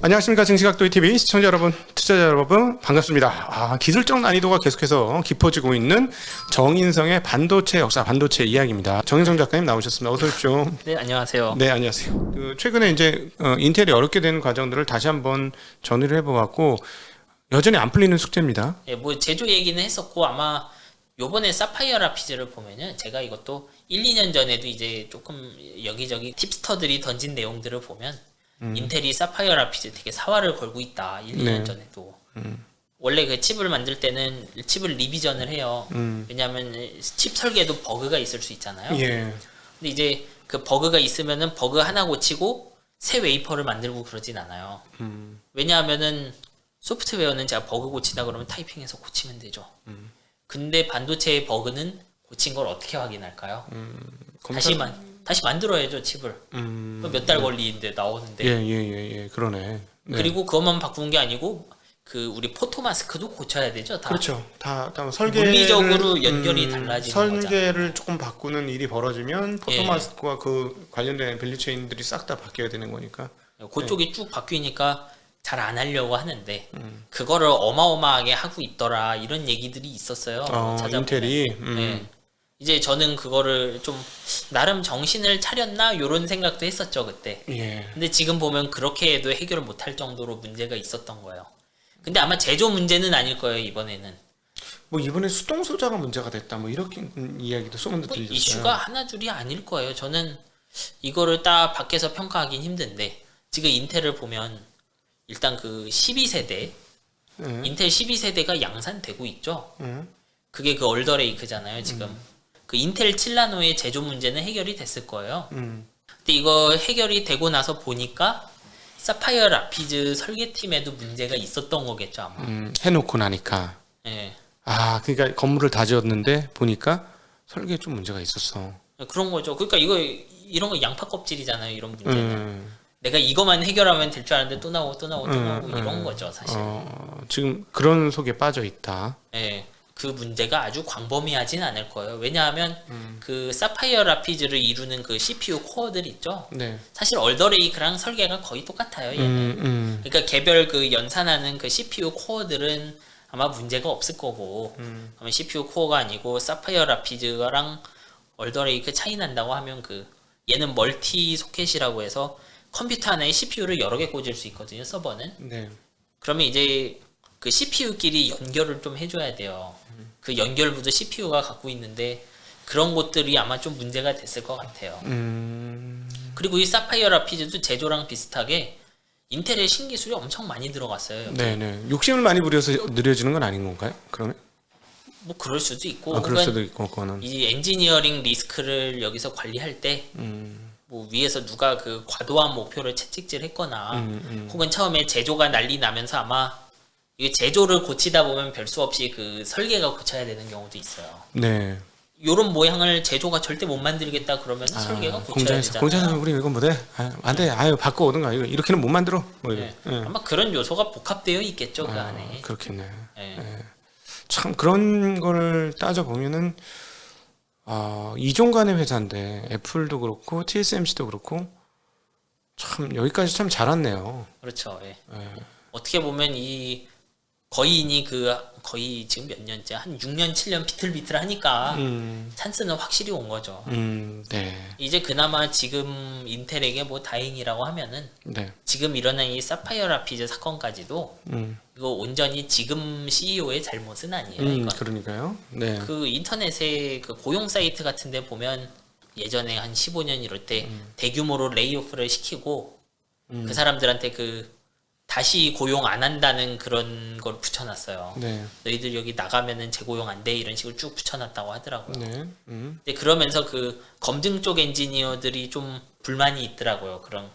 안녕하십니까. 증시각도이TV 시청자 여러분, 투자자 여러분 반갑습니다. 기술적 난이도가 계속해서 깊어지고 있는 정인성의 반도체 역사, 반도체 이야기입니다. 정인성 작가님 나오셨습니다. 어서 오십시오. 네, 안녕하세요. 네, 안녕하세요. 최근에 이제 인텔이 어렵게 된 과정들을 다시 한번 정리를 해보았고 여전히 안 풀리는 숙제입니다. 예, 뭐 제조 얘기는 했었고 아마 요번에 사파이어 라피즈를 보면은 제가 이것도 1, 2년 전에도 이제 조금 여기저기 팁스터들이 던진 내용들을 보면 인텔이 사파이어 라피즈 되게 사활을 걸고 있다. 1, 2년 전에도. 원래 그 칩을 만들 때는 칩을 리비전을 해요. 왜냐하면 칩 설계에도 버그가 있을 수 있잖아요. 예. 근데 이제 그 버그가 있으면은 버그 하나 고치고 새 웨이퍼를 만들고 그러진 않아요. 왜냐하면은 소프트웨어는 제가 버그 고치다 그러면 타이핑해서 고치면 되죠. 근데 반도체의 버그는 고친 걸 어떻게 확인할까요? 다시 만들어야죠, 칩을. 몇 달 걸리는데 나오는데. 예, 그러네. 네. 그리고 그것만 바꾼 게 아니고 그 우리 포토 마스크도 고쳐야 되죠, 다. 그렇죠. 다 설계를 물리적으로 연결이 달라지는 설계를 거잖아요. 조금 바꾸는 일이 벌어지면 포토마스크와 그 관련된 밸류체인들이 싹 다 바뀌어야 되는 거니까. 그쪽이 쭉 바뀌니까 잘 안 하려고 하는데 그거를 어마어마하게 하고 있더라 이런 얘기들이 있었어요. 찾아보면. 인텔이. 네. 이제 저는 그거를 좀 나름 정신을 차렸나 이런 생각도 했었죠 그때. 예. 근데 지금 보면 그렇게 해도 해결을 못할 정도로 문제가 있었던 거예요. 근데 아마 제조 문제는 아닐 거예요 이번에는. 뭐 이번에 수동 소자가 문제가 됐다. 뭐 이렇게 이야기도 소문도 뭐 들렸어요. 이슈가 하나둘이 아닐 거예요. 저는 이거를 딱 밖에서 평가하긴 힘든데 지금 인텔을 보면 일단 그 12세대 인텔 12세대가 양산되고 있죠. 그게 그 얼더레이크잖아요 지금. 그 인텔 7나노의 제조 문제는 해결이 됐을 거예요. 근데 이거 해결이 되고 나서 보니까 사파이어 라피즈 설계팀에도 문제가 있었던 거겠죠 아마. 해놓고 나니까. 예. 그러니까 건물을 다 지었는데 보니까 설계에 좀 문제가 있었어. 그런 거죠. 그러니까 이런 거 양파 껍질이잖아요. 이런 문제는. 내가 이거만 해결하면 될 줄 알았는데 또 나오고 이런 거죠 사실. 지금 그런 속에 빠져 있다. 예. 그 문제가 아주 광범위하진 않을 거예요. 왜냐하면 그 사파이어 라피즈를 이루는 그 CPU 코어들 있죠. 네. 사실 얼더레이크랑 설계가 거의 똑같아요. 얘는. 그러니까 개별 그 연산하는 그 CPU 코어들은 아마 문제가 없을 거고, 그러면 CPU 코어가 아니고 사파이어 라피즈랑 얼더레이크 차이 난다고 하면 그 얘는 멀티 소켓이라고 해서 컴퓨터 하나에 CPU를 여러 개 꽂을 수 있거든요. 서버는. 네. 그러면 이제 그 CPU끼리 연결을 좀 해줘야 돼요. 그 연결부도 CPU가 갖고 있는데 그런 것들이 아마 좀 문제가 됐을 것 같아요. 그리고 이 사파이어 라피즈도 제조랑 비슷하게 인텔의 신기술이 엄청 많이 들어갔어요. 여기. 네네. 욕심을 많이 부려서 느려지는 건 아닌 건가요? 그러면? 뭐 그럴 수도 있고, 그럴 수도 있고, 그거는. 이 엔지니어링 리스크를 여기서 관리할 때, 뭐 위에서 누가 그 과도한 목표를 채찍질했거나, 혹은 처음에 제조가 난리 나면서 아마 이게 제조를 고치다 보면 별 수 없이 그 설계가 고쳐야 되는 경우도 있어요. 네. 요런 모양을 제조가 절대 못 만들겠다 그러면 설계가 고쳐야 되잖아요. 공장에서 우리 이건 못해. 안 돼. 바꿔 오든가. 이렇게는 못 만들어. 뭐 네. 아마 그런 요소가 복합되어 있겠죠 그 안에. 그렇겠네. 네. 네. 참 그런 걸 따져 보면은 이종간의 회사인데 애플도 그렇고 TSMC도 그렇고 참 여기까지 참 잘 왔네요. 그렇죠. 예. 네. 어떻게 보면 이 거인이 거의 지금 몇 년째 한 6년 7년 비틀비틀 하니까 찬스는 확실히 온 거죠. 네. 이제 그나마 지금 인텔에게 뭐 다행이라고 하면은 네. 지금 일어난 이 사파이어 라피즈 사건까지도 이거 온전히 지금 CEO의 잘못은 아니에요. 이건. 그러니까요. 네. 그 인터넷에 그 고용 사이트 같은데 보면 예전에 한 15년 이럴 때 대규모로 레이오프를 시키고 그 사람들한테 그 다시 고용 안 한다는 그런 걸 붙여놨어요. 네. 너희들 여기 나가면은 재고용 안 돼 이런 식으로 쭉 붙여놨다고 하더라고요. 네. 근데 그러면서 그 검증 쪽 엔지니어들이 좀 불만이 있더라고요. 그런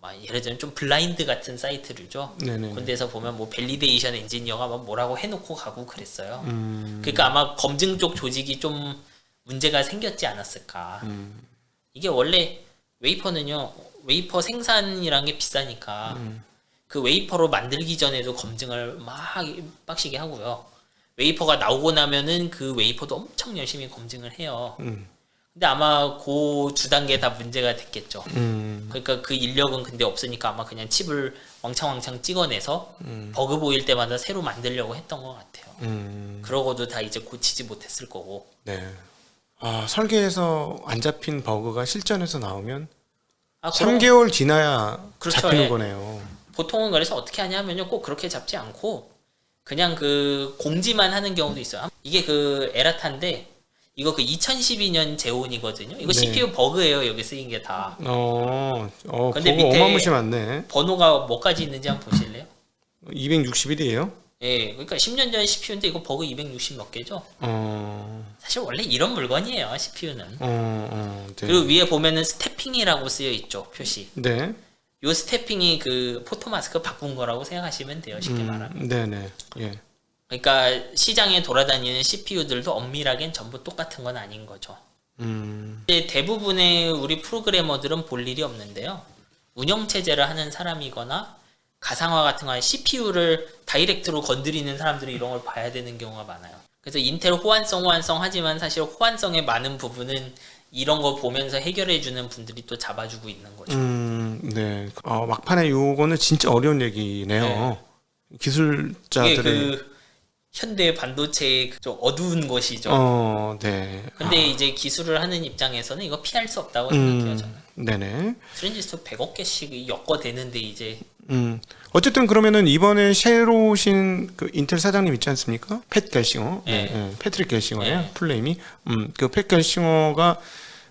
막 예를 들면 좀 블라인드 같은 사이트류죠. 네네. 근데서 보면 뭐 밸리데이션 엔지니어가 막 뭐라고 해놓고 가고 그랬어요. 그러니까 아마 검증 쪽 조직이 좀 문제가 생겼지 않았을까. 이게 원래 웨이퍼는요, 웨이퍼 생산이란 게 비싸니까 그 웨이퍼로 만들기 전에도 검증을 막 빡시게 하고요. 웨이퍼가 나오고 나면은 그 웨이퍼도 엄청 열심히 검증을 해요. 근데 아마 그 두 단계 다 문제가 됐겠죠. 그러니까 그 인력은 근데 없으니까 아마 그냥 칩을 왕창 찍어내서 버그 보일 때마다 새로 만들려고 했던 것 같아요. 그러고도 다 이제 고치지 못했을 거고. 네. 아, 설계에서 안 잡힌 버그가 실전에서 나오면 아, 그럼 3개월 지나야 그렇죠. 잡히는 예. 거네요. 보통은 그래서 어떻게 하냐면요, 꼭 그렇게 잡지 않고 그냥 그 공지만 하는 경우도 있어요. 이게 그 에라타인데 이거 그 2012년 제온이거든요. 이거 네. CPU 버그예요. 여기 쓰인 게 다. 근데 그거 밑에 어마무시 많네. 번호가 뭐까지 있는지 한번 보실래요? 261이에요? 예, 그러니까 10년 전 CPU인데 이거 버그 260 몇 개죠? 사실 원래 이런 물건이에요, CPU는. 네. 그리고 위에 보면은 스태핑이라고 쓰여 있죠, 표시. 네. 요 스태핑이 그 포토마스크 바꾼 거라고 생각하시면 돼요, 쉽게 말하면. 네네. 예. 그러니까 시장에 돌아다니는 CPU들도 엄밀하게는 전부 똑같은 건 아닌 거죠. 근데 대부분의 우리 프로그래머들은 볼 일이 없는데요. 운영체제를 하는 사람이거나 가상화 같은 거에 CPU를 다이렉트로 건드리는 사람들이 이런 걸 봐야 되는 경우가 많아요. 그래서 인텔 호환성 하지만 사실 호환성의 많은 부분은 이런 거 보면서 해결해주는 분들이 또 잡아주고 있는 거죠. 네. 막판에 요거는 진짜 어려운 얘기네요. 네. 이게 기술자들의 그 현대 반도체의 좀 어두운 것이죠. 네. 근데 이제 기술을 하는 입장에서는 이거 피할 수 없다고 생각해요, 저는. 네네. 트랜지스터 100억 개씩 엮어대는데 이제 어쨌든 그러면은 이번에 새로 오신 그 인텔 사장님 있지 않습니까? 팻 갤싱어. 네. 패트릭 갤싱어예요. 네. 풀네임이. 그 팻 갤싱어가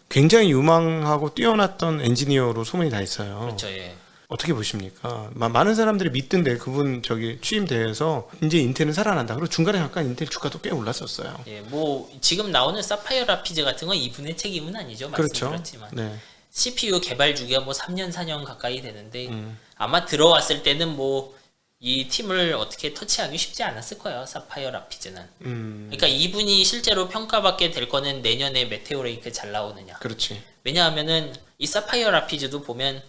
굉장히 유망하고 뛰어났던 엔지니어로 소문이 나 있어요. 그렇죠, 예. 어떻게 보십니까? 많은 사람들이 믿던데 그분 저기 취임돼서 이제 인텔은 살아난다. 그리고 중간에 잠깐 인텔 주가도 꽤 올랐었어요. 예, 뭐 지금 나오는 사파이어 라피즈 같은 건 이분의 책임은 아니죠. 그렇죠. 말씀드렸지만. 네. CPU 개발 주기가 뭐 3년, 4년 가까이 되는데 아마 들어왔을 때는 뭐 이 팀을 어떻게 터치하기 쉽지 않았을 거예요. 사파이어 라피즈는. 그러니까 이분이 실제로 평가받게 될 거는 내년에 메테오 레이크 잘 나오느냐. 그렇지. 왜냐하면은 이 사파이어 라피즈도 보면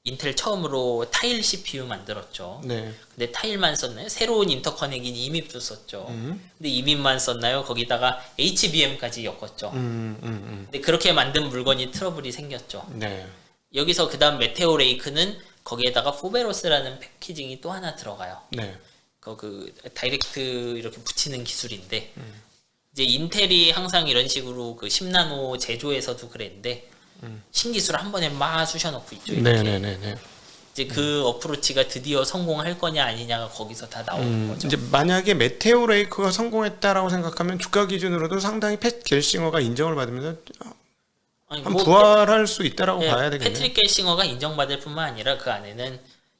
인텔 처음으로 타일 CPU 만들었죠. 네. 근데 타일만 썼나요? 새로운 인터커넥인 이밉도 썼죠. 근데 이밉만 썼나요? 거기다가 HBM까지 엮었죠. 근데 그렇게 만든 물건이 트러블이 생겼죠. 네. 여기서 그 다음 메테오 레이크는 거기에다가 포베로스라는 패키징이 또 하나 들어가요. 네. 그 다이렉트 이렇게 붙이는 기술인데 이제 인텔이 항상 이런 식으로 그 10나노 제조에서도 그랬는데 신기술 한 번에 막 쑤셔넣고 있죠. 이렇게. 네네네. 이제 그 어프로치가 드디어 성공할 거냐 아니냐가 거기서 다 나오는 거죠. 이제 만약에 메테오 레이크가 성공했다라고 생각하면 주가 기준으로도 상당히 팻 갤싱어가 인정을 받으면서 아니, 한 부활할 수 있다라고 네, 봐야 되겠네요. 패트릭 갤싱어가 인정받을 뿐만 아니라 그 안에는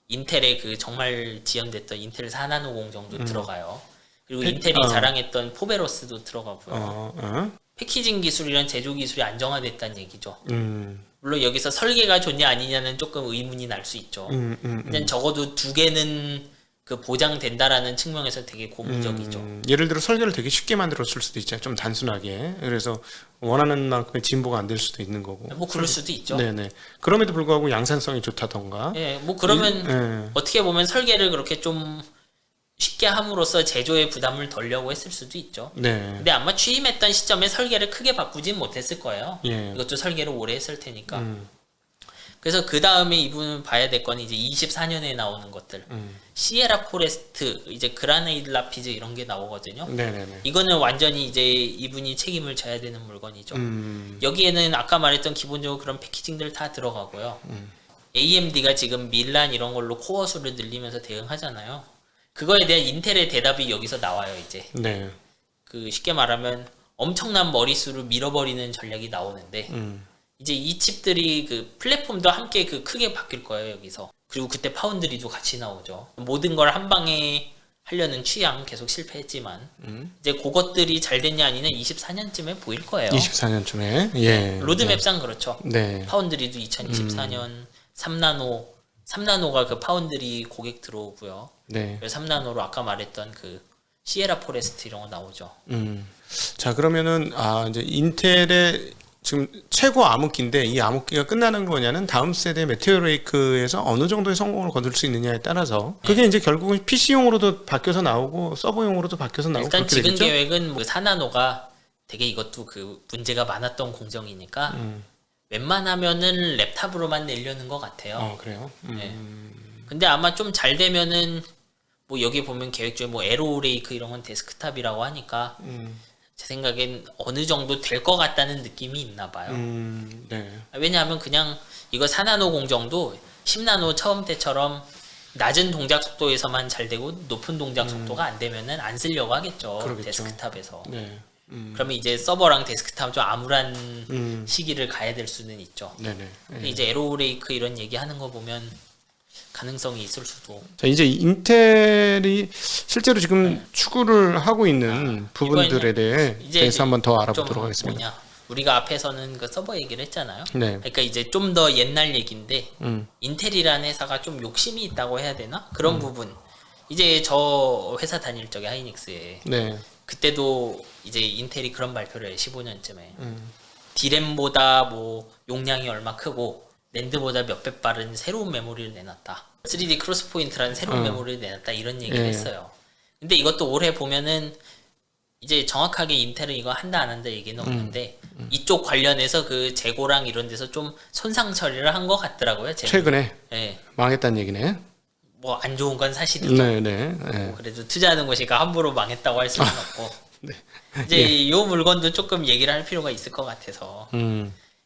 인텔의 그 정말 지연됐던 인텔 4나노 공정도 들어가요. 그리고 인텔이 자랑했던 포베로스도 들어가고요. 패키징 기술이란 제조 기술이 안정화됐다는 얘기죠. 물론 여기서 설계가 좋냐 아니냐는 조금 의문이 날 수 있죠. 근데 적어도 두 개는 그 보장된다라는 측면에서 되게 고무적이죠. 예를 들어 설계를 되게 쉽게 만들었을 수도 있잖아요. 좀 단순하게. 그래서 원하는 만큼의 진보가 안 될 수도 있는 거고. 뭐 그럴 수도 있죠. 네네. 그럼에도 불구하고 양산성이 좋다던가. 예, 뭐 그러면 어떻게 보면 설계를 그렇게 좀 쉽게 함으로써 제조의 부담을 덜려고 했을 수도 있죠. 네. 근데 아마 취임했던 시점에 설계를 크게 바꾸진 못했을 거예요. 예. 이것도 설계를 오래 했을 테니까. 그래서 그 다음에 이분은 봐야 될 건 이제 24년에 나오는 것들. 시에라 포레스트, 이제 그라네이드 라피즈 이런 게 나오거든요. 네네네. 이거는 완전히 이제 이분이 책임을 져야 되는 물건이죠. 여기에는 아까 말했던 기본적으로 그런 패키징들 다 들어가고요. AMD가 지금 밀란 이런 걸로 코어 수를 늘리면서 대응하잖아요. 그거에 대한 인텔의 대답이 여기서 나와요, 이제. 네. 그 쉽게 말하면 엄청난 머릿수를 밀어버리는 전략이 나오는데 이제 이 칩들이 그 플랫폼도 함께 그 크게 바뀔 거예요, 여기서. 그리고 그때 파운드리도 같이 나오죠. 모든 걸 한 방에 하려는 취향 계속 실패했지만 이제 그것들이 잘 됐냐 아니냐 24년쯤에 보일 거예요. 24년쯤에. 예. 로드맵상 그렇죠. 네. 파운드리도 2024년 3나노가 그 파운드리 고객 들어오고요. 네. 3나노로 아까 말했던 그 시에라 포레스트 이런 거 나오죠. 자, 그러면은 이제 인텔의 지금 최고 암흑기인데 이 암흑기가 끝나는 거냐는 다음 세대 메테오 레이크에서 어느 정도의 성공을 거둘 수 있느냐에 따라서 그게 이제 결국은 PC용으로도 바뀌어서 나오고 서버용으로도 바뀌어서 나오고 일단 그렇게 지금 되겠죠? 계획은 그 4나노가 되게 이것도 그 문제가 많았던 공정이니까 웬만하면은 랩탑으로만 내려는 것 같아요. 그래요? 네. 근데 아마 좀 잘 되면은 뭐 여기 보면 계획 중에 뭐 에로레이크 이런 건 데스크탑이라고 하니까 제 생각엔 어느 정도 될 것 같다는 느낌이 있나 봐요. 네. 왜냐하면 그냥 이거 4나노 공정도 10나노 처음 때처럼 낮은 동작 속도에서만 잘 되고 높은 동작 속도가 안 되면은 안 쓰려고 하겠죠. 그러겠죠. 데스크탑에서. 네. 그러면 이제 서버랑 데스크탑 좀 암울한 시기를 가야 될 수는 있죠. 네네. 근데 이제 에로레이크 이런 얘기하는 거 보면 가능성이 있을 수도. 자, 이제 인텔이 실제로 지금 추구를 하고 있는 부분들에 대해서 한번 더 알아보도록 하겠습니다. 우리가 앞에서는 그 서버 얘기를 했잖아요. 네. 그러니까 이제 좀 더 옛날 얘기인데 인텔이라는 회사가 좀 욕심이 있다고 해야 되나? 그런 부분. 이제 저 회사 다닐 적에 하이닉스에 네. 그때도 이제 인텔이 그런 발표를 해 15년쯤에 디램보다 뭐 용량이 얼마 크고 랜드보다 몇 배 빠른 새로운 메모리를 내놨다. 3D 크로스 포인트라는 새로운 메모리를 내놨다 이런 얘기를 했어요. 근데 이것도 올해 보면은 이제 정확하게 인텔은 이거 한다 안 한다 얘기는 없는데 이쪽 관련해서 그 재고랑 이런 데서 좀 손상 처리를 한 것 같더라고요. 최근에 네. 망했다는 얘기네. 뭐 안 좋은 건 사실이죠. 네네. 뭐 그래도 투자하는 곳이니까 함부로 망했다고 할 수는 없고 이제 이 물건도 조금 얘기를 할 필요가 있을 것 같아서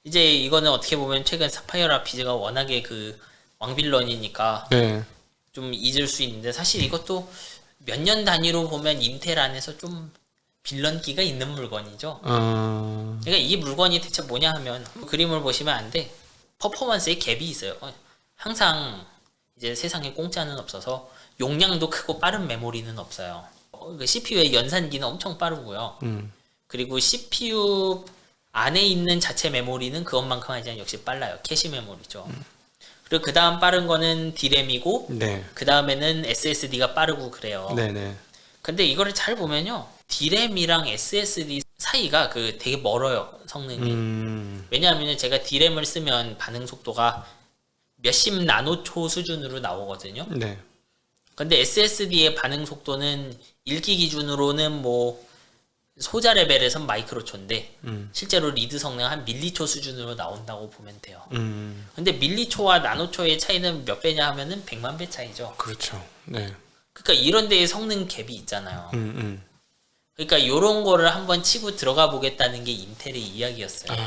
이제 이거는 어떻게 보면 최근 사파이어 라피즈가 워낙에 그 왕빌런이니까 네. 좀 잊을 수 있는데 사실 이것도 몇 년 단위로 보면 인텔 안에서 좀 빌런기가 있는 물건이죠. 그러니까 이 물건이 대체 뭐냐 하면 그림을 보시면 안 돼. 퍼포먼스에 갭이 있어요. 항상 이제 세상에 공짜는 없어서 용량도 크고 빠른 메모리는 없어요. 그 CPU의 연산기는 엄청 빠르고요. 그리고 CPU 안에 있는 자체 메모리는 그것만큼 하지만 역시 빨라요. 캐시 메모리죠. 그리고 그 다음 빠른 거는 D램이고 네. 그 다음에는 SSD가 빠르고 그래요. 네네. 근데 이거를 잘 보면요. D램이랑 SSD 사이가 그 되게 멀어요. 성능이. 왜냐하면 제가 D램을 쓰면 반응 속도가 몇십 나노초 수준으로 나오거든요. 네. 근데 SSD의 반응 속도는 읽기 기준으로는 뭐 소자 레벨에선 마이크로초인데 실제로 리드 성능 한 밀리초 수준으로 나온다고 보면 돼요. 근데 밀리초와 나노초의 차이는 몇 배냐 하면은 100만 배 차이죠. 그렇죠. 네. 그러니까 이런 데에 성능 갭이 있잖아요. 그러니까 이런 거를 한번 치고 들어가 보겠다는 게 인텔의 이야기였어요.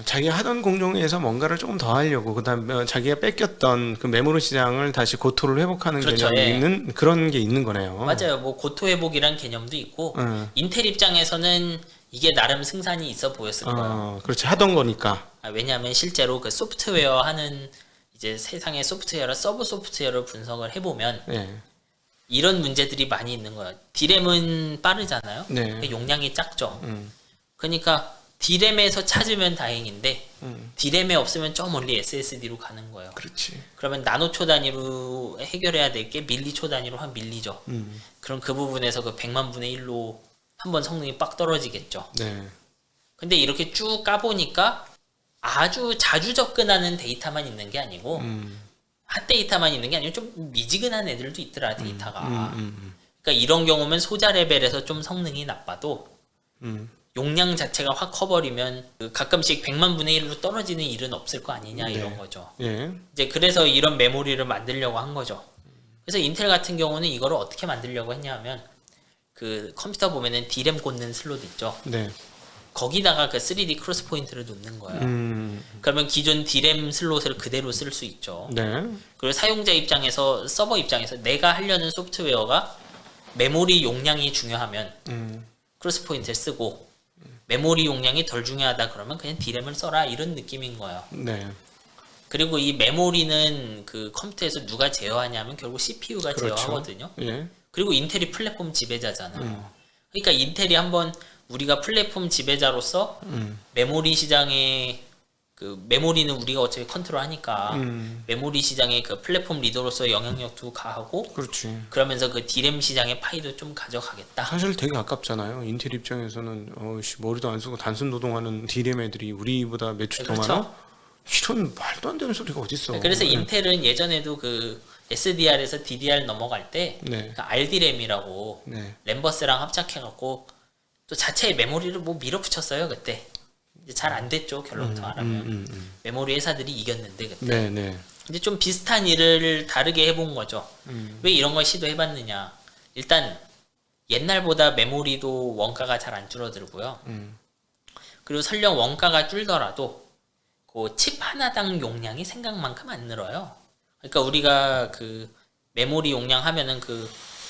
자기가 하던 공정에서 뭔가를 조금 더 하려고 그다음에 자기가 뺏겼던 그 메모리 시장을 다시 고토를 회복하는 그렇죠, 개념이 예. 있는 그런 게 있는 거네요. 맞아요. 뭐 고토 회복이란 개념도 있고 인텔 입장에서는 이게 나름 승산이 있어 보였을 거예요. 그렇지 하던 거니까. 왜냐하면 실제로 그 소프트웨어 하는 이제 세상의 소프트웨어랑 서브 소프트웨어를 분석을 해보면 네. 이런 문제들이 많이 있는 거예요. D램은 빠르잖아요. 네. 그러니까 용량이 작죠. 그러니까 D램에서 찾으면 다행인데 D램에 없으면 저 멀리 SSD로 가는 거예요. 그렇지. 그러면 나노초 단위로 해결해야 될 게 밀리초 단위로 한 밀리죠. 그럼 그 부분에서 그 100만 분의 1로 한번 성능이 빡 떨어지겠죠. 네. 근데 이렇게 쭉 까보니까 아주 자주 접근하는 데이터만 있는 게 아니고 핫데이터만 있는 게 아니고 좀 미지근한 애들도 있더라 데이터가. 그러니까 이런 경우면 소자 레벨에서 좀 성능이 나빠도 용량 자체가 확 커버리면 그 가끔씩 100만 분의 1로 떨어지는 일은 없을 거 아니냐 이런 거죠. 예. 이제 그래서 이런 메모리를 만들려고 한 거죠. 그래서 인텔 같은 경우는 이거를 어떻게 만들려고 했냐면 그 컴퓨터 보면은 D램 꽂는 슬롯 있죠. 네. 거기다가 그 3D 크로스 포인트를 놓는 거예요. 그러면 기존 D램 슬롯을 그대로 쓸 수 있죠. 네. 그리고 사용자 입장에서 서버 입장에서 내가 하려는 소프트웨어가 메모리 용량이 중요하면 크로스 포인트를 쓰고 메모리 용량이 덜 중요하다 그러면 그냥 D램을 써라 이런 느낌인 거예요. 네. 그리고 이 메모리는 그 컴퓨터에서 누가 제어하냐면 결국 CPU가 그렇죠. 제어하거든요. 예. 그리고 인텔이 플랫폼 지배자잖아요. 그러니까 인텔이 한번 우리가 플랫폼 지배자로서 메모리 시장에 그 메모리는 우리가 어차피 컨트롤하니까 메모리 시장에 그 플랫폼 리더로서 영향력도 가하고 그렇지. 그러면서 그 D램 시장의 파이도 좀 가져가겠다. 사실 되게 아깝잖아요. 인텔 입장에서는 머리도 안 쓰고 단순 노동하는 D램 애들이 우리보다 매출 더 그렇죠. 많아? 이런 말도 안 되는 소리가 어디 있어? 그래서 네. 인텔은 예전에도 그 SDR에서 DDR 넘어갈 때 네. 그 RD램이라고 네. 램버스랑 합작해갖고 또 자체의 메모리를 뭐 밀어붙였어요 그때. 이제 잘 안 됐죠 결론부터 말하면. 메모리 회사들이 이겼는데 그때. 네네. 이제 좀 비슷한 일을 다르게 해본 거죠. 왜 이런 걸 시도해봤느냐. 일단 옛날보다 메모리도 원가가 잘 안 줄어들고요. 그리고 설령 원가가 줄더라도 그 칩 하나당 용량이 생각만큼 안 늘어요. 그러니까 우리가 그 메모리 용량 하면은 그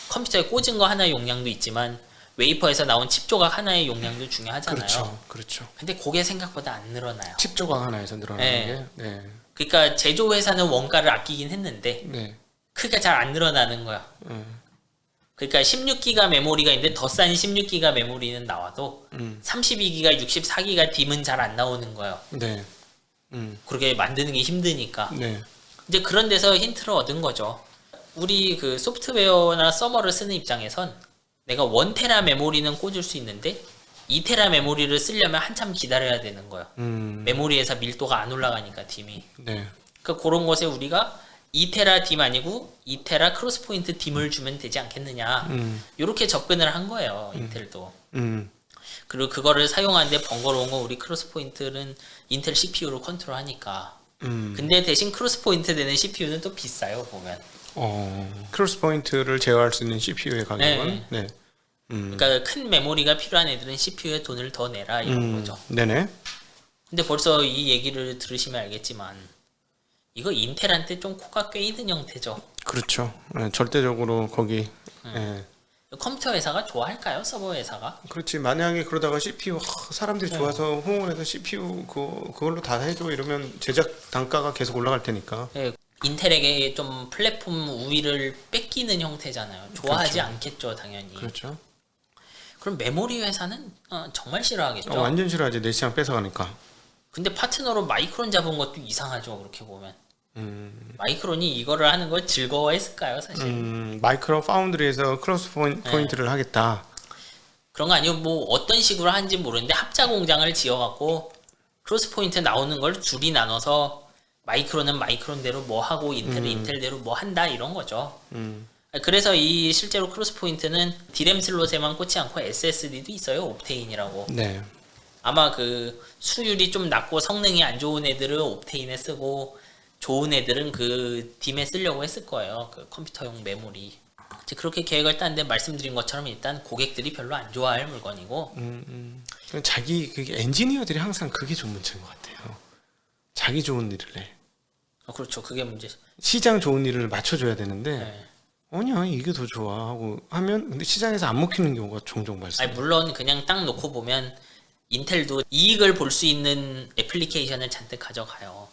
컴퓨터에 꽂은 거 하나의 용량도 있지만 웨이퍼에서 나온 칩 조각 하나의 용량도 중요하잖아요. 그렇죠. 그렇죠. 근데 그게 생각보다 안 늘어나요. 칩 조각 하나에서 늘어나는 네. 게. 네. 그러니까 제조 회사는 원가를 아끼긴 했는데 네. 크게 잘 안 늘어나는 거야. 그러니까 16기가 메모리가 있는데 더 싼 16기가 메모리는 나와도 32기가, 64기가 딤은 잘 안 나오는 거예요. 네. 그렇게 만드는 게 힘드니까. 네. 이제 그런 데서 힌트를 얻은 거죠. 우리 그 소프트웨어나 서버를 쓰는 입장에선 내가 1테라 메모리는 꽂을 수 있는데 2테라 메모리를 쓰려면 한참 기다려야 되는 거예요. 메모리에서 밀도가 안 올라가니까 딤이. 네. 그러니까 그런 곳에 우리가 2테라 딤 아니고 2테라 크로스 포인트 딤을 주면 되지 않겠느냐. 이렇게 접근을 한 거예요. 인텔도. 그리고 그거를 사용하는데 번거로운 건 우리 크로스 포인트는 인텔 CPU로 컨트롤하니까. 근데 대신 크로스 포인트 되는 CPU는 또 비싸요 보면. 크로스 포인트를 제어할 수 있는 CPU의 가격은 네. 그러니까 큰 메모리가 필요한 애들은 CPU에 돈을 더 내라 이런 거죠. 네네. 근데 벌써 이 얘기를 들으시면 알겠지만 이거 인텔한테 좀 코가 꿰이는 형태죠. 그렇죠. 네, 절대적으로 거기. 네. 컴퓨터 회사가 좋아할까요? 서버 회사가? 그렇지. 만약에 그러다가 CPU 사람들이 좋아서 호응을 해서 CPU 그걸로 다 해줘 이러면 제작 단가가 계속 올라갈 테니까. 네, 인텔에게 좀 플랫폼 우위를 뺏기는 형태잖아요. 좋아하지 그렇죠. 않겠죠, 당연히. 그렇죠. 그럼 메모리 회사는 정말 싫어하겠죠. 완전 싫어하지. 내 시장 뺏어가니까. 근데 파트너로 마이크론 잡은 것도 이상하죠, 그렇게 보면. 마이크론이 이거를 하는 걸 즐거워했을까요, 사실? 마이크로 파운드리에서 크로스 포인트를 하겠다. 그런 거 아니고 뭐 어떤 식으로 하는지 모르는데 합자 공장을 지어갖고 크로스 포인트 나오는 걸 둘이 나눠서 마이크론은 마이크론대로 뭐 하고 인텔은 인텔대로 뭐 한다 이런 거죠. 그래서 이 실제로 크로스 포인트는 디램 슬롯에만 꽂지 않고 SSD도 있어요. 옵테인이라고. 네. 아마 그 수율이 좀 낮고 성능이 안 좋은 애들은 옵테인에 쓰고 좋은 애들은 그 딤에 쓰려고 했을 거예요. 그 컴퓨터용 메모리. 이제 그렇게 계획을 땄는데 말씀드린 것처럼 일단 고객들이 별로 안 좋아할 물건이고. 자기 그게 엔지니어들이 항상 그게 좀 문제인 것 같아요. 자기 좋은 일을 해. 그렇죠. 그게 문제. 시장 좋은 일을 맞춰줘야 되는데 네. 아니야 이게 더 좋아 하고 하면 근데 시장에서 안 먹히는 경우가 종종 발생. 아니 물론 그냥 딱 놓고 보면 인텔도 이익을 볼 수 있는 애플리케이션을 잔뜩 가져가요.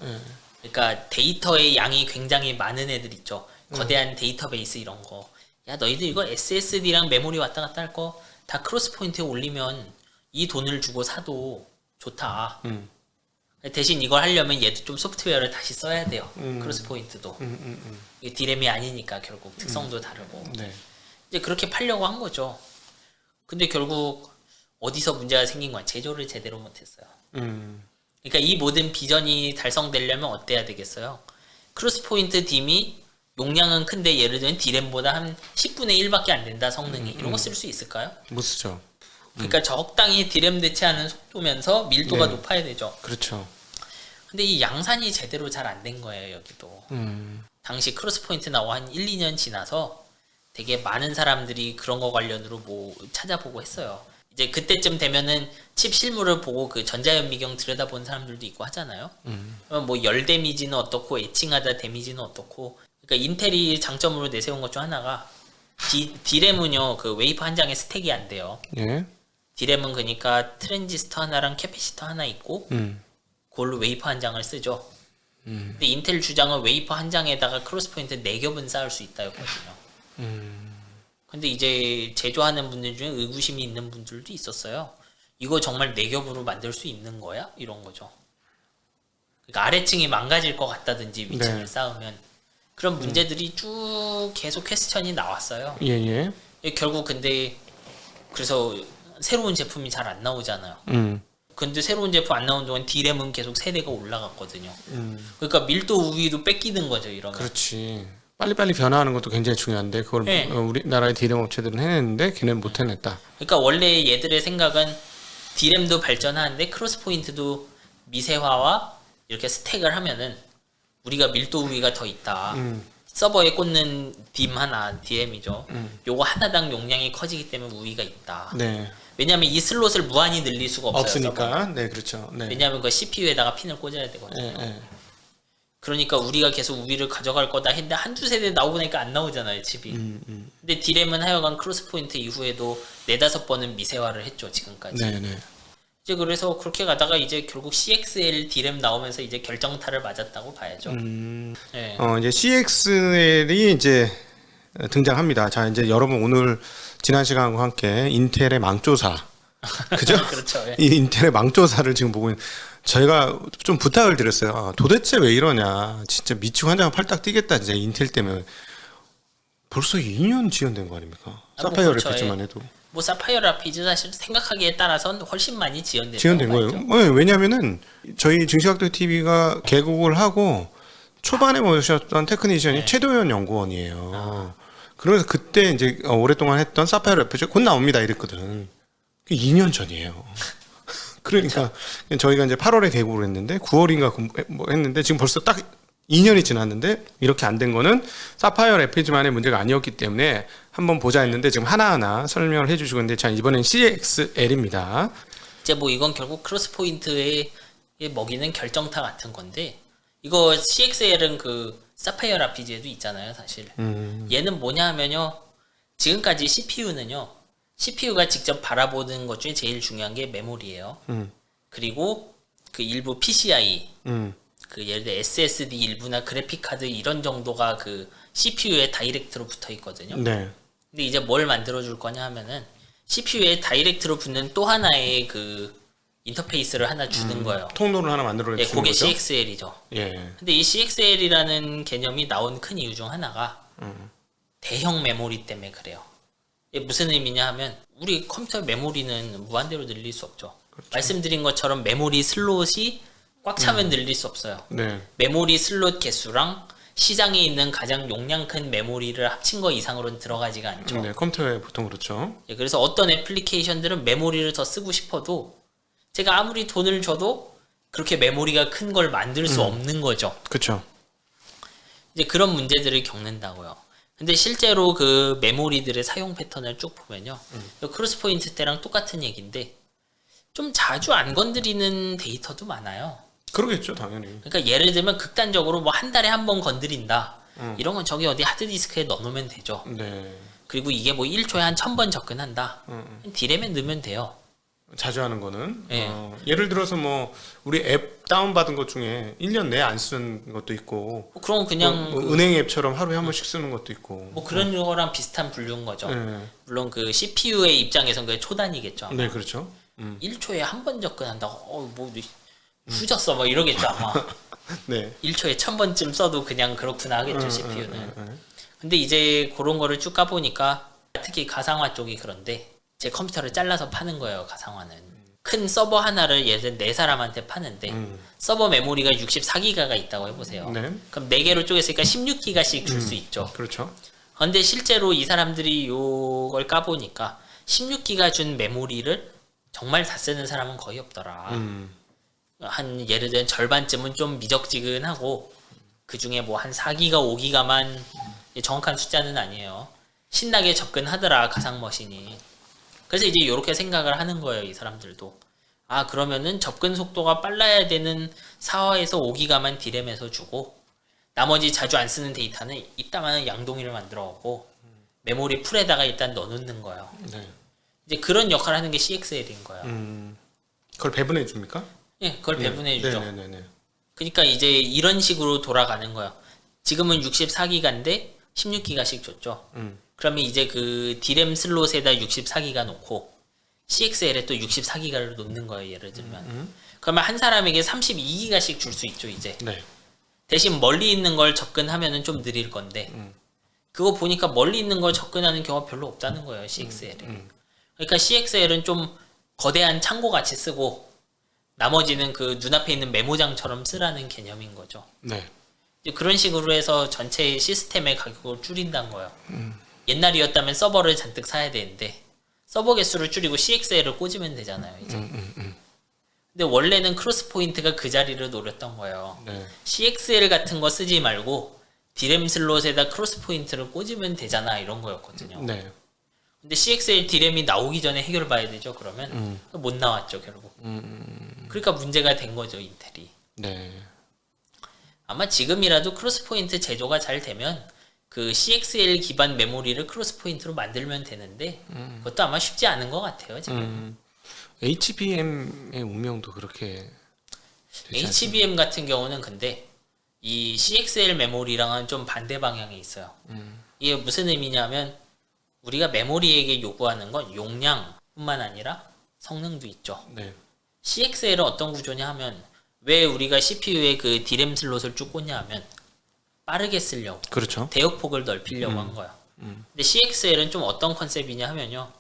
그러니까 데이터의 양이 굉장히 많은 애들 있죠. 거대한 데이터베이스 이런 거. 야 너희들 이거 SSD랑 메모리 왔다 갔다 할 거 다 크로스 포인트에 올리면 이 돈을 주고 사도 좋다. 대신 이걸 하려면 얘도 좀 소프트웨어를 다시 써야 돼요. 크로스 포인트도. 이게 디램이 아니니까 결국 특성도 다르고. 네. 이제 그렇게 팔려고 한 거죠. 근데 결국 어디서 문제가 생긴 거야? 제조를 제대로 못했어요. 그러니까 이 모든 비전이 달성되려면 어때야 되겠어요? 크로스 포인트 딤이 용량은 큰데 예를 들면 디램보다 한 10분의 1밖에 안 된다 성능이. 이런 거 쓸 수 있을까요? 못 쓰죠. 그러니까 적당히 디램 대체하는 속도면서 밀도가 네. 높아야 되죠. 그렇죠. 근데 이 양산이 제대로 잘 안 된 거예요, 여기도. 당시 크로스 포인트 나와 한 1, 2년 지나서 되게 많은 사람들이 그런 거 관련으로 뭐 찾아보고 했어요. 이제 그때쯤 되면은 칩 실물을 보고 그 전자현미경 들여다본 사람들도 있고 하잖아요. 뭐 열 데미지는 어떻고 에칭하다 데미지는 어떻고. 그러니까 인텔이 장점으로 내세운 것 중 하나가 디램은요 그 웨이퍼 한 장에 스택이 안 돼요. 예. 디램은 그러니까 트랜지스터 하나랑 캐패시터 하나 있고 그걸로 웨이퍼 한 장을 쓰죠. 근데 인텔 주장은 웨이퍼 한 장에다가 크로스 포인트 4겹은 쌓을 수 있다였거든요. 근데 이제 제조하는 분들 중에 의구심이 있는 분들도 있었어요. 이거 정말 4겹으로 만들 수 있는 거야? 이런 거죠. 그러니까 아래층이 망가질 것 같다든지 위층을 네. 쌓으면 그런 문제들이 쭉 계속 퀘스천이 나왔어요. 예예. 결국 근데 그래서 새로운 제품이 잘 안 나오잖아요. 근데 새로운 제품 안 나온 동안 디램은 계속 세대가 올라갔거든요. 그러니까 밀도 우위도 뺏기는 거죠, 이러면. 그렇지. 빨리빨리 변화하는 것도 굉장히 중요한데 그걸 네. 우리나라의 디램 업체들은 해냈는데 걔는 못 해냈다. 그러니까 원래 얘들의 생각은 디램도 발전하는데 크로스 포인트도 미세화와 이렇게 스택을 하면은 우리가 밀도 우위가 더 있다. 서버에 꽂는 딤 하나, DM이죠. 요거 하나당 용량이 커지기 때문에 우위가 있다. 네. 왜냐하면 이 슬롯을 무한히 늘릴 수가 없어요. 없으니까. 서버는. 네, 그렇죠. 네. 왜냐하면 그 CPU에다가 핀을 꽂아야 되거든요. 네. 그러니까 우리가 계속 우위를 가져갈 거다 했는데 한두 세대 나오고 나니까 안 나오잖아요, 칩이. 근데 디램은 하여간 크로스 포인트 이후에도 4-5번은 미세화를 했죠, 지금까지. 네. 이제 그래서 그렇게 가다가 이제 결국 CXL 디램 나오면서 이제 결정타를 맞았다고 봐야죠. 네. 이제 CXL이 이제 등장합니다. 자, 이제 여러분 오늘 지난 시간과 함께 인텔의 망조사, 그죠? 그렇죠. 예. 이 인텔의 망조사를 지금 보고 저희가 좀 부탁을 드렸어요. 아, 도대체 왜 이러냐? 진짜 미치고 한장 팔딱 뛰겠다. 진짜 인텔 때문에 벌써 2년 지연된 거 아닙니까? 사파이어 그렇죠. 레피지만 해도 뭐 사파이어 라피즈 사실 생각하기에 따라서는 훨씬 많이 지연된 거예요. 네, 왜냐하면은 저희 증시각도 TV가 개국을 하고 초반에 모셨던 테크니션이 네. 최도현 연구원이에요. 그래서 그때 이제 오랫동안 했던 사파이어 레피지 곧 나옵니다 이랬거든. 2년 전이에요. 그러니까 저희가 이제 8월에 개국을 했는데 9월인가 뭐 했는데 지금 벌써 딱 2년이 지났는데 이렇게 안 된 거는 사파이어 레피지만의 문제가 아니었기 때문에 한번 보자 했는데 지금 하나하나 설명을 해주시고 있는데 자 이번엔 CXL입니다. 이제 뭐 이건 결국 크로스 포인트에 먹이는 결정타 같은 건데 이거 CXL은 그 사파이어 라피즈에도 있잖아요, 사실. 얘는 뭐냐 하면요. 지금까지 CPU가 직접 바라보는 것 중에 제일 중요한 게 메모리예요. 그리고 그 일부 PCI, 그 예를 들어 SSD 일부나 그래픽 카드 이런 정도가 그 CPU에 다이렉트로 붙어 있거든요. 네. 근데 이제 뭘 만들어 줄 거냐 하면은 CPU에 다이렉트로 붙는 또 하나의 그 인터페이스를 하나 주는 거예요. 통로를 하나 만들어 예, 주는 그게 거죠. CXL이죠. 예. 근데 이 CXL이라는 개념이 나온 큰 이유 중 하나가 대형 메모리 때문에 그래요. 이게 무슨 의미냐 하면 우리 컴퓨터 메모리는 무한대로 늘릴 수 없죠. 그렇죠. 말씀드린 것처럼 메모리 슬롯이 꽉 차면 늘릴 수 없어요. 네. 메모리 슬롯 개수랑 시장에 있는 가장 용량 큰 메모리를 합친 거 이상으로는 들어가지가 않죠. 네, 컴퓨터에 보통 그렇죠. 예, 그래서 어떤 애플리케이션들은 메모리를 더 쓰고 싶어도 제가 아무리 돈을 줘도 그렇게 메모리가 큰 걸 만들 수 없는 거죠. 그렇죠. 이제 그런 문제들을 겪는다고요. 근데 실제로 그 메모리들의 사용 패턴을 쭉 보면요. 크로스 포인트 때랑 똑같은 얘기인데 좀 자주 안 건드리는 데이터도 많아요. 그러겠죠, 당연히. 그러니까 예를 들면 극단적으로 뭐 한 달에 한 번 건드린다. 이런 건 저기 어디 하드디스크에 넣어놓으면 되죠. 네. 그리고 이게 뭐 1초에 한 1000번 접근한다. 디램에 넣으면 돼요. 자주 하는 거는 예. 예를 들어서 뭐 우리 앱 다운 받은 것 중에 1년 내에 안 쓰는 것도 있고 뭐 그럼 그냥 뭐 은행 앱처럼 하루에 한 번씩 쓰는 것도 있고 뭐 그런 거랑 비슷한 분류인 거죠. 네. 물론 그 CPU의 입장에선 그게 초단위겠죠. 아마. 네, 그렇죠. 1초에 한 번 접근한다고 뭐 후졌어 뭐 이러겠죠 아마. 네. 1초에 1000번쯤 써도 그냥 그렇구나 하겠죠 CPU는. 근데 이제 그런 거를 쭉 까보니까 특히 가상화 쪽이 그런데 제 컴퓨터를 잘라서 파는 거예요. 가상화는 큰 서버 하나를 예를 들어 4사람한테 파는데 서버 메모리가 64기가가 있다고 해보세요. 네. 그럼 4개로 쪼갰으니까 16기가씩 줄 수 있죠. 그렇죠. 근데 실제로 이 사람들이 요걸 까보니까 16기가 준 메모리를 정말 다 쓰는 사람은 거의 없더라. 한 예를 들면 절반쯤은 좀 미적지근하고 그 중에 뭐 한 4기가 5기가만 정확한 숫자는 아니에요. 신나게 접근하더라 가상 머신이. 그래서 이제 이렇게 생각을 하는 거예요 이 사람들도. 아 그러면은 접근 속도가 빨라야 되는 4에서 5기가만 디램에서 주고 나머지 자주 안 쓰는 데이터는 이따만한 양동이를 만들어갖고 메모리 풀에다가 일단 넣어놓는 거예요. 네. 이제 그런 역할을 하는 게 CXL인 거예요. 그걸 배분해 줍니까? 예, 그걸 배분해 주죠. 네. 그러니까 이제 이런 식으로 돌아가는 거예요. 지금은 64기가인데 16기가씩 줬죠. 그러면 이제 그 디램 슬롯에다 64기가 놓고 CXL에 또 64기가를 놓는 거예요. 예를 들면. 그러면 한 사람에게 32기가씩 줄 수 있죠. 이제. 네. 대신 멀리 있는 걸 접근하면은 좀 느릴 건데 그거 보니까 멀리 있는 걸 접근하는 경우가 별로 없다는 거예요. CXL은. 그러니까 CXL은 좀 거대한 창고 같이 쓰고 나머지는 그 눈앞에 있는 메모장처럼 쓰라는 개념인 거죠. 네. 이제 그런 식으로 해서 전체 시스템의 가격을 줄인다는 거예요. 옛날이었다면 서버를 잔뜩 사야 되는데 서버 개수를 줄이고 CXL을 꽂으면 되잖아요. 이제. 근데 원래는 크로스 포인트가 그 자리를 노렸던 거예요. 네. CXL 같은 거 쓰지 말고 디램 슬롯에다 크로스 포인트를 꽂으면 되잖아 이런 거였거든요. 네. 근데 CXL 디램이 나오기 전에 해결 봐야 되죠. 그러면 못 나왔죠 결국. 그러니까 문제가 된 거죠 인텔이. 네. 아마 지금이라도 크로스 포인트 제조가 잘 되면 그 CXL 기반 메모리를 크로스 포인트로 만들면 되는데 그것도 아마 쉽지 않은 것 같아요 지금. HBM의 운명도 그렇게 되지 않습니까? HBM 같은 경우는 근데 이 CXL 메모리랑은 좀 반대 방향에 있어요. 이게 무슨 의미냐면 우리가 메모리에게 요구하는 건 용량뿐만 아니라 성능도 있죠. 네. CXL은 어떤 구조냐 하면 왜 우리가 CPU에 그 디램 슬롯을 쭉 꽂냐 하면 빠르게 쓰려고 그렇죠. 대역폭을 넓히려고 한 거예요. 근데 CXL은 좀 어떤 컨셉이냐 하면요.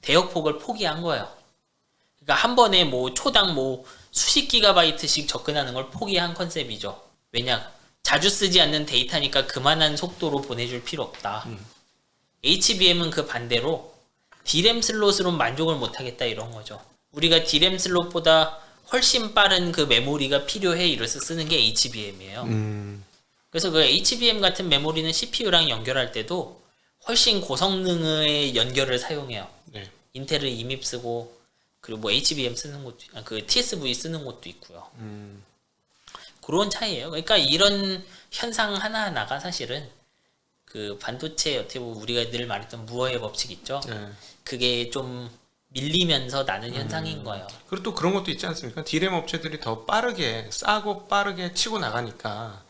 대역폭을 포기한 거예요. 그러니까 한 번에 뭐 초당 뭐 수십 기가바이트씩 접근하는 걸 포기한 컨셉이죠. 왜냐? 자주 쓰지 않는 데이터니까 그만한 속도로 보내줄 필요 없다. HBM은 그 반대로 디램 슬롯으로 만족을 못하겠다 이런 거죠. 우리가 디램 슬롯보다 훨씬 빠른 그 메모리가 필요해 이래서 쓰는 게 HBM이에요. 그래서 그 HBM 같은 메모리는 CPU랑 연결할 때도 훨씬 고성능의 연결을 사용해요. 네. 인텔을 이밉 쓰고 그리고 뭐 HBM 쓰는 것도 그 TSV 쓰는 것도 있고요. 그런 차이예요. 그러니까 이런 현상 하나하나가 사실은 그 반도체 어떻게 보면 우리가 늘 말했던 무어의 법칙 있죠. 네. 그게 좀 밀리면서 나는 현상인 거예요. 그리고 또 그런 것도 있지 않습니까? 디램 업체들이 더 빠르게 싸고 빠르게 치고 나가니까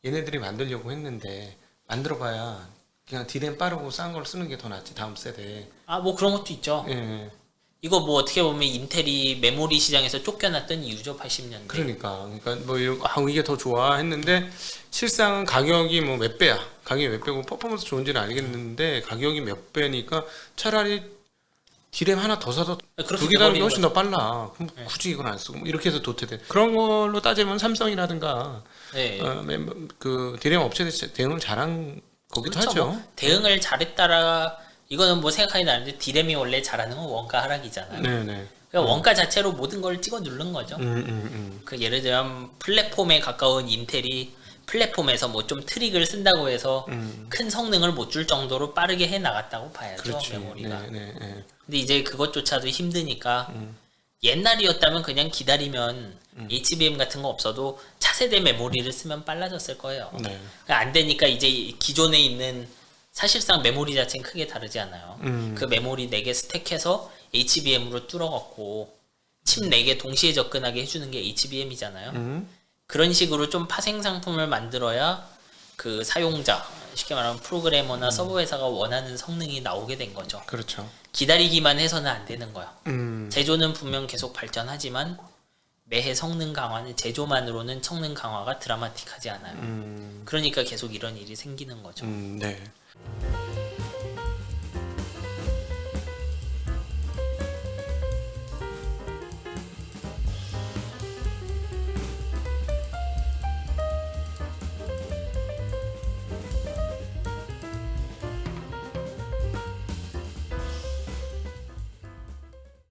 얘네들이 만들려고 했는데 만들어봐야 그냥 디램 빠르고 싼 걸 쓰는 게 더 낫지 다음 세대에. 아 뭐 그런 것도 있죠. 예. 이거 뭐 어떻게 보면 인텔이 메모리 시장에서 쫓겨났던 이유죠 80년대. 그러니까 뭐 이게 더 좋아 했는데 실상은 가격이 뭐 몇 배야. 가격이 몇 배고 퍼포먼스 좋은지는 알겠는데 가격이 몇 배니까 차라리 디램 하나 더 사도 그렇게 두 개 다는 게 돼버리는 훨씬 더 빨라. 그럼 굳이 이걸 안 쓰고 뭐 이렇게 해서 도태돼. 그런 걸로 따지면 삼성이라든가 네. 그 디램 업체들 대응을 잘한 거기도 그렇죠. 하죠. 뭐 대응을 잘했다라 이거는 뭐 생각이 나는데 디램이 원래 잘하는 건 원가 하락이잖아요. 네네. 그러니까 원가 자체로 모든 걸 찍어 누른 거죠. 그 예를 들면 플랫폼에 가까운 인텔이 플랫폼에서 뭐 좀 트릭을 쓴다고 해서 큰 성능을 못 줄 정도로 빠르게 해 나갔다고 봐야죠. 그렇지. 메모리가. 네. 근데 이제 그것조차도 힘드니까 옛날이었다면 그냥 기다리면 HBM 같은 거 없어도 차세대 메모리를 쓰면 빨라졌을 거예요. 네. 그러니까 안 되니까 이제 기존에 있는 사실상 메모리 자체는 크게 다르지 않아요. 그 메모리 4개 스택해서 HBM으로 뚫어갖고 칩 4개 동시에 접근하게 해주는 게 HBM이잖아요. 그런 식으로 좀 파생 상품을 만들어야 그 사용자, 쉽게 말하면 프로그래머나 서버 회사가 원하는 성능이 나오게 된 거죠. 그렇죠. 기다리기만 해서는 안 되는 거야. 제조는 분명 계속 발전하지만 매해 성능 강화는 제조만으로는 성능 강화가 드라마틱하지 않아요. 그러니까 계속 이런 일이 생기는 거죠. 네.